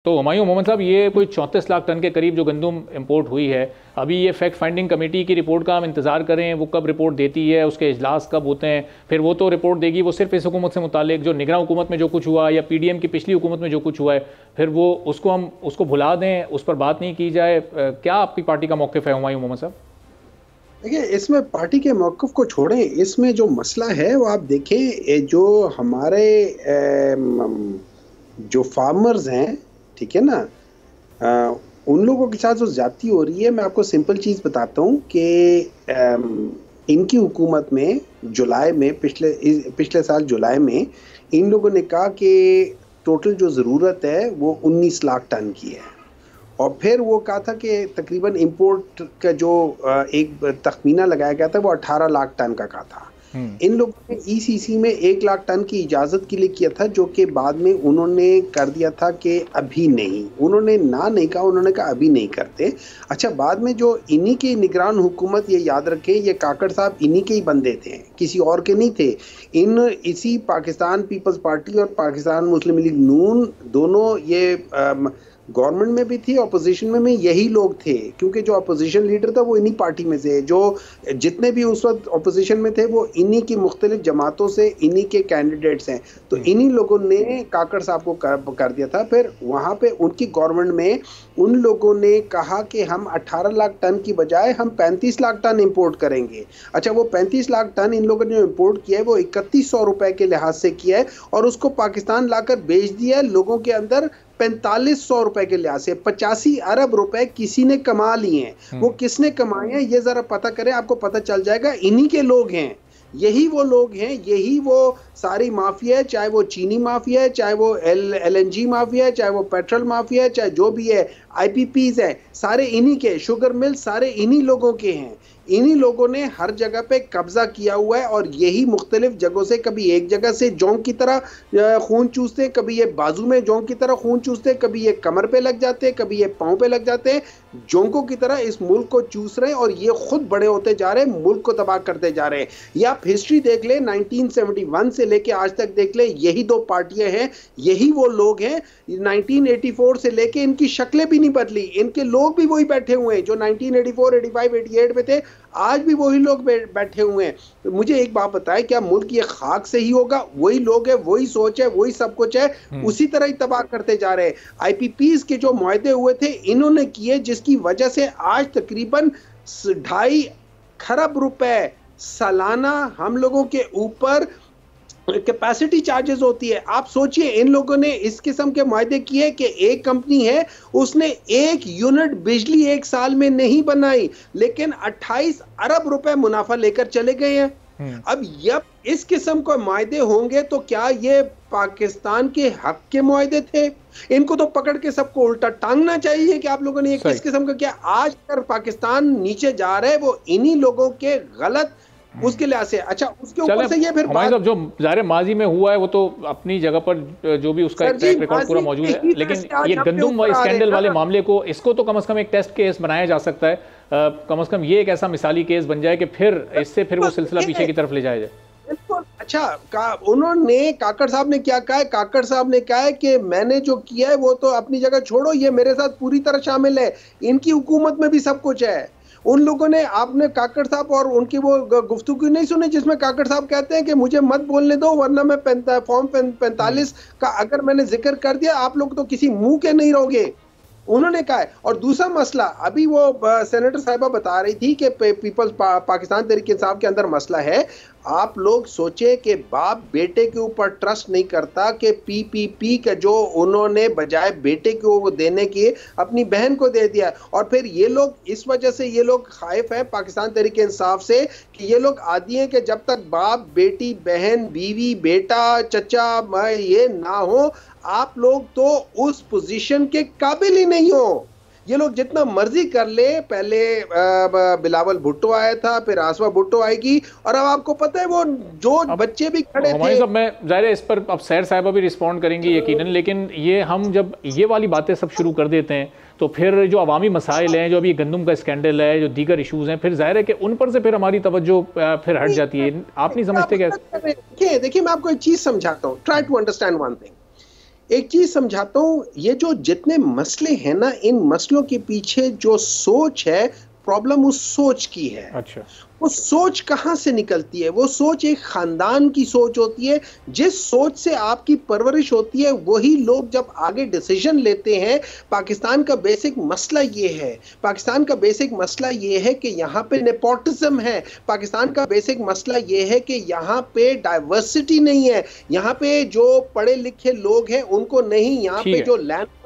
तो हुमायूं मोहम्मद साहब, ये कोई 34 लाख टन के करीब जो गंदम इंपोर्ट हुई है, अभी ये फैक्ट फाइंडिंग कमेटी की रिपोर्ट का हम इंतज़ार करें, वो कब रिपोर्ट देती है, उसके इजलास कब होते हैं, फिर वो तो रिपोर्ट देगी, वो सिर्फ इस हुकूमत से मुतालिक जो निगरान हुकूमत में जो कुछ हुआ या पीडीएम की पिछली हुकूमत में जो कुछ हुआ है, फिर वो उसको हम उसको भुला दें, उस पर बात नहीं की जाए। क्या आपकी पार्टी का मौक़िफ़ है हुमायूं मोहम्मद साहब? देखिए, इसमें पार्टी के मौक़िफ़ को छोड़ें, इसमें जो मसला है वो आप देखें, जो हमारे जो फार्मर्स हैं, ठीक है ना, उन लोगों के साथ जो ज़्यादती हो रही है, मैं आपको सिंपल चीज़ बताता हूँ कि इनकी हुकूमत में जुलाई में पिछले साल जुलाई में इन लोगों ने कहा कि टोटल जो ज़रूरत है वो 19 लाख टन की है, और फिर वो कहा था कि तकरीबन इंपोर्ट का जो एक तखमीना लगाया गया था वो 18 लाख टन का कहा था। इन लोगों ने ईसीसी में 1 लाख टन की इजाज़त के लिए किया था, जो कि बाद में उन्होंने कर दिया था कि अभी नहीं, उन्होंने ना नहीं कहा, उन्होंने कहा अभी नहीं करते। अच्छा, बाद में जो इन्हीं की निगरान हुकूमत, ये याद रखें, ये काकड़ साहब इन्हीं के ही बंदे थे, किसी और के नहीं थे। इसी पाकिस्तान पीपल्स पार्टी और पाकिस्तान मुस्लिम लीग नून दोनों ये गवर्नमेंट में भी थी, अपोजिशन में भी यही लोग थे, क्योंकि जो अपोजिशन लीडर था वो इन्हीं पार्टी में से, जो जितने भी उस वक्त अपोजिशन में थे वो इन्हीं की मुख्तलिफ जमातों से इन्हीं के कैंडिडेट्स हैं। तो इन्हीं लोगों ने काकड़ साहब को कर दिया था। फिर वहाँ पे उनकी गवर्नमेंट में उन लोगों ने कहा कि हम 18 लाख टन की बजाय हम 35 लाख टन इंपोर्ट करेंगे। अच्छा, वो 35 लाख टन इन लोगों ने जो इंपोर्ट किया है वो 3100 रुपए के लिहाज से किया है, और उसको पाकिस्तान लाकर बेच दिया है लोगों के अंदर 4500 रुपए के लिहाज से। 85 अरब रुपए किसी ने कमा लिए हैं। वो किसने कमाए हैं ये जरा पता करें, आपको पता चल जाएगा। इन्हीं के लोग हैं, यही वो लोग हैं, यही वो सारी माफिया है, चाहे वो चीनी माफिया है, चाहे वो एलएनजी माफिया है, चाहे वो पेट्रोल माफिया है, चाहे जो भी है, आईपीपीज है, सारे इन्हीं के, शुगर मिल सारे इन्हीं लोगों के हैं। इन्हीं लोगों ने हर जगह पे कब्जा किया हुआ है, और यही मुख्तलिफ जगहों से, कभी एक जगह से जोंक की तरह खून चूसते, कभी ये बाजू में जोंक की तरह खून चूसते, कभी ये कमर पे लग जाते, कभी ये पाँव पे लग जाते हैं, जोंकों की तरह इस मुल्क को चूस रहे हैं, और ये खुद बड़े होते जा रहे हैं, मुल्क को तबाह करते जा रहे हैं। ये आप हिस्ट्री देख ले, 1971 से लेके आज तक देख ले, यही दो पार्टियां हैं, यही वो लोग हैं। 1984 से लेके इनकी शक्लें भी नहीं बदली, इनके लोग भी वही बैठे हुए हैं जो 1984, 85, 88 में थे, आज भी वही लोग बैठे हुए हैं। तो मुझे एक बात बताएं, क्या मुल्क ये खाक से ही होगा? वही लोग है, वही सोच है, वही सब कुछ है, उसी तरह ही तबाह करते जा रहे हैं। आईपीपीज के जो मुआहदे हुए थे इन्होंने किए, जिसकी वजह से आज तकरीबन 2.5 खरब रुपए सालाना हम लोगों के ऊपर कैपेसिटी चार्जेस होती है। आप सोचिए, इन लोगों ने इस किस्म के मुआहदे किए कि एक कंपनी है, उसने 1 यूनिट बिजली 1 साल में नहीं बनाई, लेकिन 28 अरब रुपए मुनाफा लेकर चले गए हैं। अब जब इस किस्म के मुआहदे होंगे तो क्या ये पाकिस्तान के हक के मुआहदे थे? इनको तो पकड़ के सबको उल्टा टांगना चाहिए कि आप लोगों ने ये किस किस्म का किया। आज अगर पाकिस्तान नीचे जा रहा है वो इन्हीं लोगों के गलत उसके लिहाज से। अच्छा, उसके ऊपर से ये फिर साहब जो ज़ाहिर माजी में हुआ है वो तो अपनी जगह पर जो भी उसका एक ट्रैक रिकॉर्ड पूरा मौजूद है, लेकिन ये गंदम स्कैंडल वाले मामले को, इसको तो कम से कम एक टेस्ट केस बनाया जा सकता है। कम से कम ये एक ऐसा मिसाली केस बन जाए कि फिर इससे फिर वो सिलसिला पीछे की तरफ ले जाया जाए। अच्छा, उन्होंने, काकड़ साहब ने क्या कहा है? काकड़ साहब ने कहा है कि मैंने जो किया है वो तो अपनी जगह छोड़ो, ये मेरे साथ पूरी तरह शामिल है, इनकी हुकूमत में भी सब कुछ है। उन लोगों ने, आपने काकड़ साहब और उनकी वो गुफ्तगू नहीं सुनी जिसमें काकड़ साहब कहते हैं कि मुझे मत बोलने दो वरना मैं फॉर्म 45 का अगर मैंने जिक्र कर दिया आप लोग तो किसी मुंह के नहीं रहोगे, उन्होंने कहा है। और दूसरा मसला, अभी वो सेनेटर साहिबा बता रही थी कि पीपल्स पाकिस्तान तहरीक इंसाफ के अंदर मसला है। आप लोग सोचे कि बाप बेटे के ऊपर ट्रस्ट नहीं करता कि पीपीपी का जो उन्होंने बजाय बेटे को देने की अपनी बहन को दे दिया, और फिर ये लोग इस वजह से ये लोग खाइफ है पाकिस्तान तहरीक इंसाफ से कि ये लोग आदी हैं कि जब तक बाप बेटी बहन बीवी बेटा चचा ये ना हो आप लोग तो उस पोजीशन के काबिल ही नहीं हो। ये लोग जितना मर्जी कर ले, पहले बिलावल भुट्टो आया था, फिर आसवा भुट्टो आएगी, और अब आपको पता है वो जो बच्चे भी खड़े थे। साहब, मैं ज़ाहिर है इस पर अब सैर साहिबा भी रिस्पॉन्ड करेंगी यकीनन, लेकिन ये हम जब ये वाली बातें सब शुरू कर देते हैं तो फिर जो अवामी मसाइल हैं, जो अभी गंदम का स्कैंडल है, जो दीगर इशूज़ हैं, फिर जाहिर है कि उन पर से फिर हमारी तवज्जो फिर हट जाती है। आप नहीं समझते क्या? देखिए मैं आपको एक चीज समझाता हूँ, try to understand one thing. एक चीज समझाता हूं, ये जो जितने मसले हैं ना, इन मसलों के पीछे जो सोच है, प्रॉब्लम उस सोच की है। अच्छा, वो सोच कहां से निकलती है? वो सोच एक खानदान की सोच होती है। जिस सोच से आपकी परवरिश होती है, वही लोग जब आगे डिसीजन लेते हैं। पाकिस्तान का बेसिक मसला ये है, पाकिस्तान का बेसिक मसला ये है कि यहाँ पे नेपोटिज्म है। पाकिस्तान का बेसिक मसला ये है कि यहाँ पे डाइवर्सिटी नहीं है। यहाँ पे जो पढ़े लिखे लोग हैं उनको नहीं, यहाँ ठीक पे है। जो लैंड